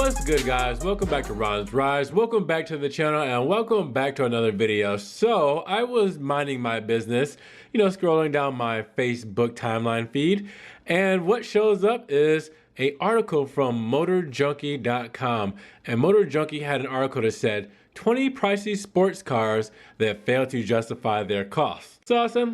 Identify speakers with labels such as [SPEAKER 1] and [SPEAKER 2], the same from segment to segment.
[SPEAKER 1] What's good, guys? Welcome back to Ron's Rise. Welcome back to the channel and welcome back to another video. So I was minding my business, scrolling down my Facebook timeline feed, and what shows up is an article from motorjunkie.com. And Motor Junkie had an article that said 20 pricey sports cars that fail to justify their costs. So I said,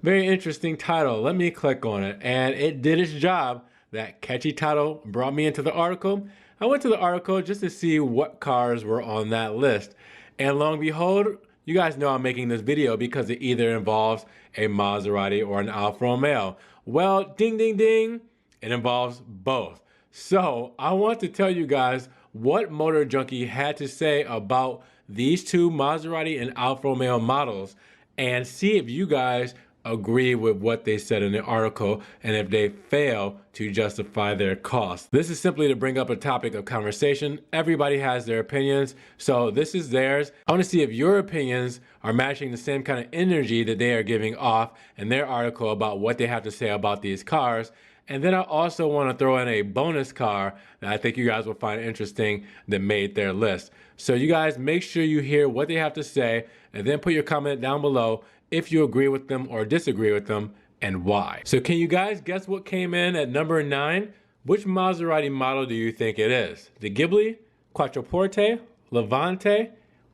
[SPEAKER 1] very interesting title. Let me click on it, and it did its job. That catchy title brought me into the article. I went to the article just to see what cars were on that list. And lo and behold, you guys know I'm making this video because it either involves a Maserati or an Alfa Romeo. Well, ding, ding, ding, it involves both. So I want to tell you guys what Motor Junkie had to say about these two Maserati and Alfa Romeo models and see if you guys agree with what they said in the article and if they fail to justify their cost. This is simply to bring up a topic of conversation. Everybody has their opinions, so this is theirs. I want to see if your opinions are matching the same kind of energy that they are giving off in their article about what they have to say about these cars. And then I also want to throw in a bonus car that I think you guys will find interesting that made their list. So you guys make sure you hear what they have to say and then put your comment down below if you agree with them or disagree with them and why. So can you guys guess what came in at number 9? Which Maserati model do you think it is? The Ghibli, Quattroporte, Levante,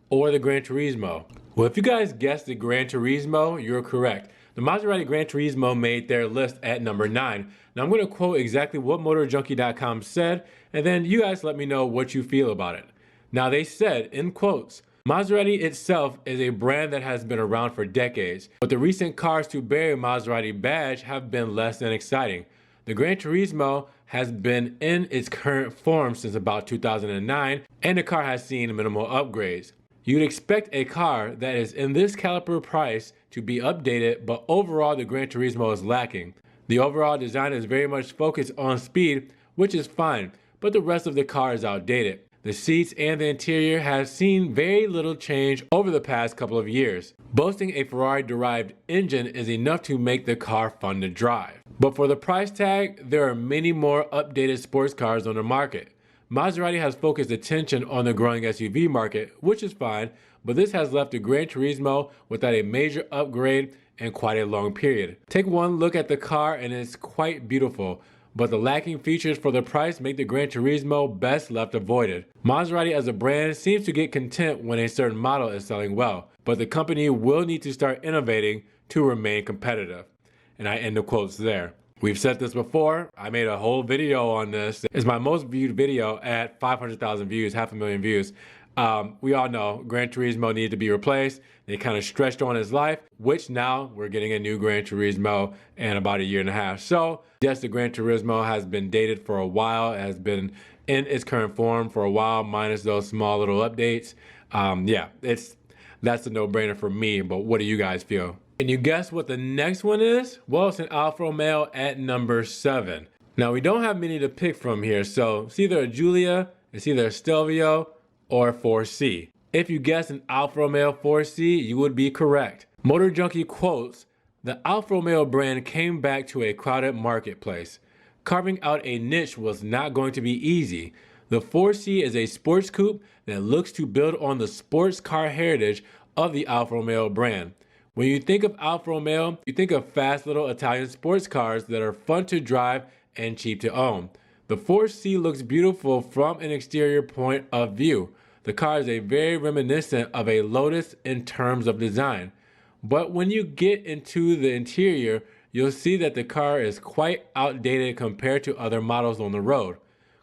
[SPEAKER 1] or the Gran Turismo? Well, if you guys guessed the Gran Turismo, you're correct. The Maserati Gran Turismo made their list at number 9. Now I'm going to quote exactly what MotorJunkie.com said, and then you guys let me know what you feel about it. Now they said, in quotes, Maserati itself is a brand that has been around for decades, but the recent cars to bear a Maserati badge have been less than exciting. The Gran Turismo has been in its current form since about 2009, and the car has seen minimal upgrades. You'd expect a car that is in this caliber price to be updated, but overall the Gran Turismo is lacking. The overall design is very much focused on speed, which is fine, but the rest of the car is outdated. The seats and the interior have seen very little change over the past couple of years. Boasting a Ferrari-derived engine is enough to make the car fun to drive. But for the price tag, there are many more updated sports cars on the market. Maserati has focused attention on the growing SUV market, which is fine, but this has left the Gran Turismo without a major upgrade in quite a long period. Take one look at the car and it's quite beautiful, but the lacking features for the price make the Gran Turismo best left avoided. Maserati as a brand seems to get content when a certain model is selling well, but the company will need to start innovating to remain competitive. And I end the quotes there. We've said this before. I made a whole video on this. It's my most viewed video at 500,000 views, 500,000 views. We all know Gran Turismo needed to be replaced. They kind of stretched on his life, which now we're getting a new Gran Turismo in about a year and a half. So yes, the Gran Turismo has been dated for a while. It has been in its current form for a while, minus those small little updates. That's a no-brainer for me, but what do you guys feel? Can you guess what the next one is? Well, it's an Alfa Romeo at number 7. Now, we don't have many to pick from here, so it's either a Giulia, it's either a Stelvio, or a 4C. If you guessed an Alfa Romeo 4C, you would be correct. Motor Junkie quotes, "The Alfa Romeo brand came back to a crowded marketplace. Carving out a niche was not going to be easy. The 4C is a sports coupe that looks to build on the sports car heritage of the Alfa Romeo brand. When you think of Alfa Romeo, you think of fast little Italian sports cars that are fun to drive and cheap to own. The 4C looks beautiful from an exterior point of view. The car is very reminiscent of a Lotus in terms of design. But when you get into the interior, you'll see that the car is quite outdated compared to other models on the road.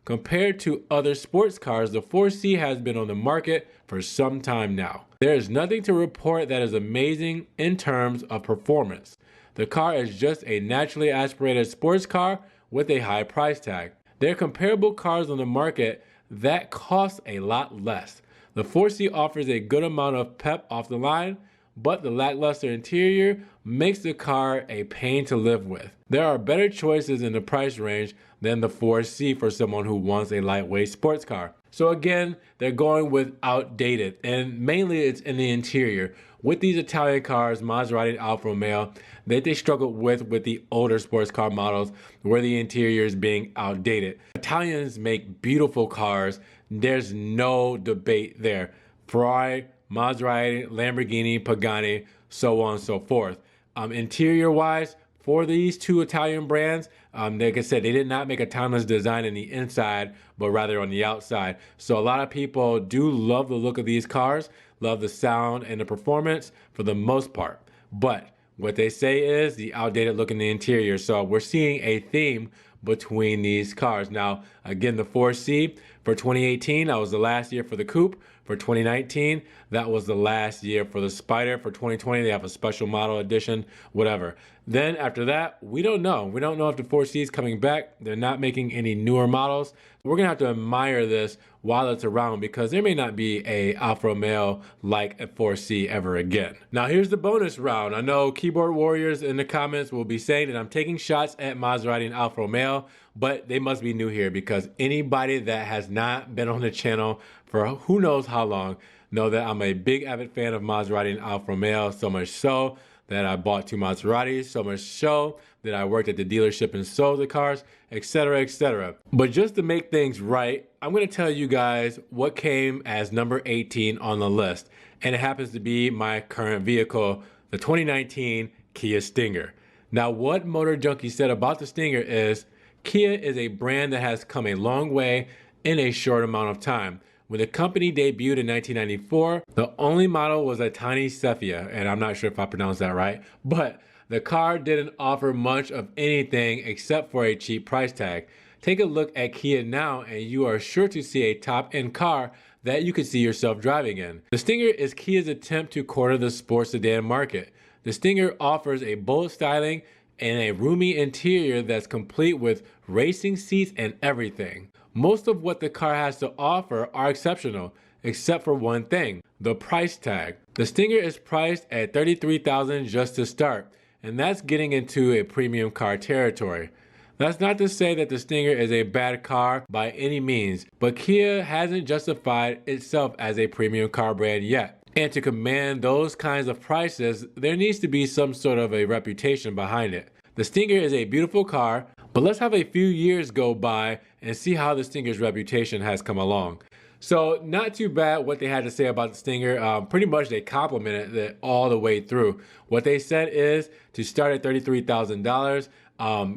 [SPEAKER 1] Compared to other sports cars, the 4C has been on the market for some time now. There is nothing to report that is amazing in terms of performance. The car is just a naturally aspirated sports car with a high price tag. There are comparable cars on the market that cost a lot less. The 4C offers a good amount of pep off the line, but the lackluster interior makes the car a pain to live with. There are better choices in the price range than the 4C for someone who wants a lightweight sports car. So again, they're going with outdated, and mainly it's in the interior. With these Italian cars, Maserati and Alfa Romeo, they struggled with the older sports car models where the interior is being outdated. Italians make beautiful cars. There's no debate there. Ferrari, Maserati, Lamborghini, Pagani, so on and so forth. Interior wise, for these two Italian brands, like I said, they did not make a timeless design in the inside, but rather on the outside. So a lot of people do love the look of these cars, love the sound and the performance for the most part. But what they say is the outdated look in the interior. So we're seeing a theme between these cars. Now, again, the 4C for 2018, that was the last year for the coupe. For 2019, that was the last year for the Spider. For 2020, they have a special model edition, whatever. Then after that, we don't know. We don't know if the 4C is coming back. They're not making any newer models. We're gonna have to admire this while it's around because there may not be a Alfa Romeo like a 4C ever again. Now here's the bonus round. I know keyboard warriors in the comments will be saying that I'm taking shots at Maserati and Alfa Romeo, but they must be new here because anybody that has not been on the channel for who knows how long know that I'm a big avid fan of Maserati and Alfa Romeo, so much so that I bought 2 Maseratis, so much so that I worked at the dealership and sold the cars, etc., etc. But just to make things right, I'm going to tell you guys what came as number 18 on the list, and it happens to be my current vehicle, the 2019 Kia Stinger. Now, what Motor Junkie said about the Stinger is Kia is a brand that has come a long way in a short amount of time. When the company debuted in 1994, the only model was a tiny Cephia, and I'm not sure if I pronounced that right, but the car didn't offer much of anything except for a cheap price tag. Take a look at Kia now and you are sure to see a top-end car that you could see yourself driving in. The Stinger is Kia's attempt to corner the sports sedan market. The Stinger offers a bold styling and a roomy interior that's complete with racing seats and everything. Most of what the car has to offer are exceptional, except for one thing, the price tag. The Stinger is priced at $33,000 just to start, and that's getting into a premium car territory. That's not to say that the Stinger is a bad car by any means, but Kia hasn't justified itself as a premium car brand yet. And to command those kinds of prices, there needs to be some sort of a reputation behind it. The Stinger is a beautiful car, but let's have a few years go by and see how the Stinger's reputation has come along. So not too bad what they had to say about the Stinger. Pretty much they complimented it all the way through. What they said is to start at $33,000.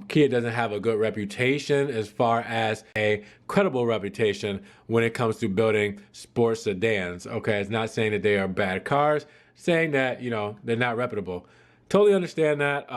[SPEAKER 1] Kia doesn't have a good reputation as far as a credible reputation when it comes to building sports sedans. Okay, it's not saying that they are bad cars, saying that, you know, they're not reputable. Totally understand that.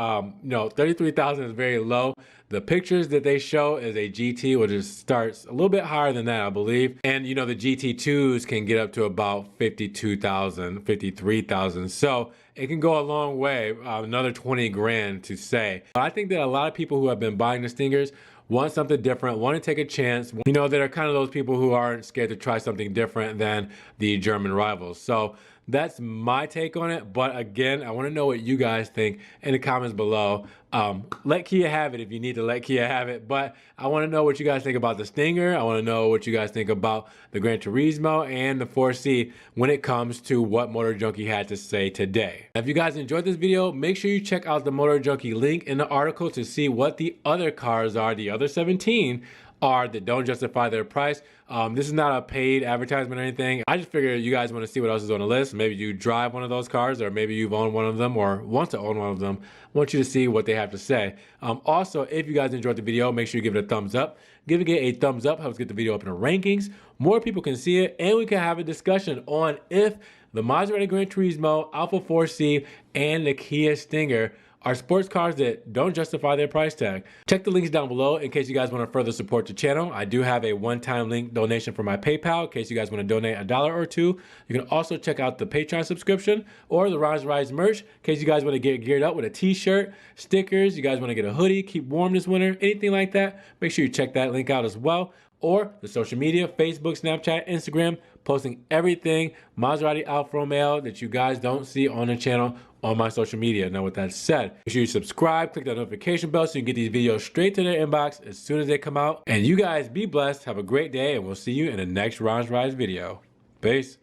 [SPEAKER 1] No, 33,000 is very low. The pictures that they show is a GT, which starts a little bit higher than that, I believe. And you know, the GT2s can get up to about 52,000, 53,000. So it can go a long way, another 20 grand to say. But I think that a lot of people who have been buying the Stingers want something different, want to take a chance. You know, that are kind of those people who aren't scared to try something different than the German rivals. So that's my take on it. But again, I want to know what you guys think in the comments below. Let Kia have it if you need to let Kia have it. But I want to know what you guys think about the Stinger. I want to know what you guys think about the Gran Turismo and the 4C when it comes to what Motor Junkie had to say today. If you guys enjoyed this video, make sure you check out the Motor Junkie link in the article to see what the other cars are, the other 17 are that don't justify their price. This is not a paid advertisement or anything. I just figured you guys want to see what else is on the list. Maybe you drive one of those cars, or maybe you've owned one of them or want to own one of them. I want you to see what they have to say. Also, if you guys enjoyed the video, make sure you give it a thumbs up. Giving it a thumbs up helps get the video up in the rankings. More people can see it, and we can have a discussion on if the Maserati Gran Turismo, Alfa 4C, and the Kia Stinger are sports cars that don't justify their price tag. Check the links down below in case you guys want to further support the channel. I do have a one-time link donation for my PayPal in case you guys want to donate $1 or $2. You can also check out the Patreon subscription or the Rise merch in case you guys want to get geared up with a t-shirt, stickers, you guys want to get a hoodie, keep warm this winter, anything like that. Make sure you check that link out as well. or the social media, Facebook, Snapchat, Instagram, posting everything Maserati Alfa Romeo that you guys don't see on the channel on my social media. Now with that said, make sure you subscribe, click that notification bell so you can get these videos straight to their inbox as soon as they come out. And you guys be blessed, have a great day, and we'll see you in the next Ron's Rise video. Peace.